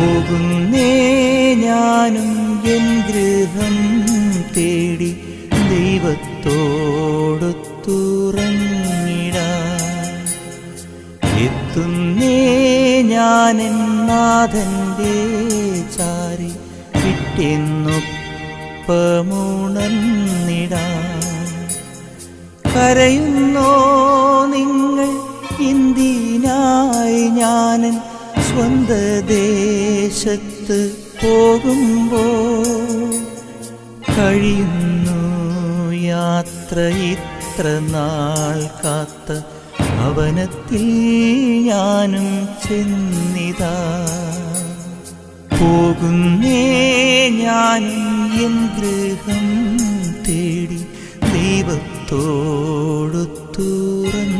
പോകുന്നേ ഞാനും എൻ ഗൃഹം തേടി ദൈവത്തോടൊത്തുറങ്ങിടാൻ. എത്തുന്നേ ഞാനെൻ നാഥന്റെ ചാരി വിട്ടെന്നൊപ്പമുണർന്നിടാൻ. കരയുന്നോ നിങ്ങൾ എന്തിനായി ഞാനൻ സ്വന്ത ദേശത്ത് പോകുമ്പോൾ? കഴിയുന്നു യാത്ര ഇത്ര നാൾ കാത്ത ഭവനത്തിൽ ഞാനും ചെന്നിതാ. പോകുന്നേ ഞാനും എൻ ഗൃഹം തേടി ദൈവത്തോടൊത്തുറങ്ങി.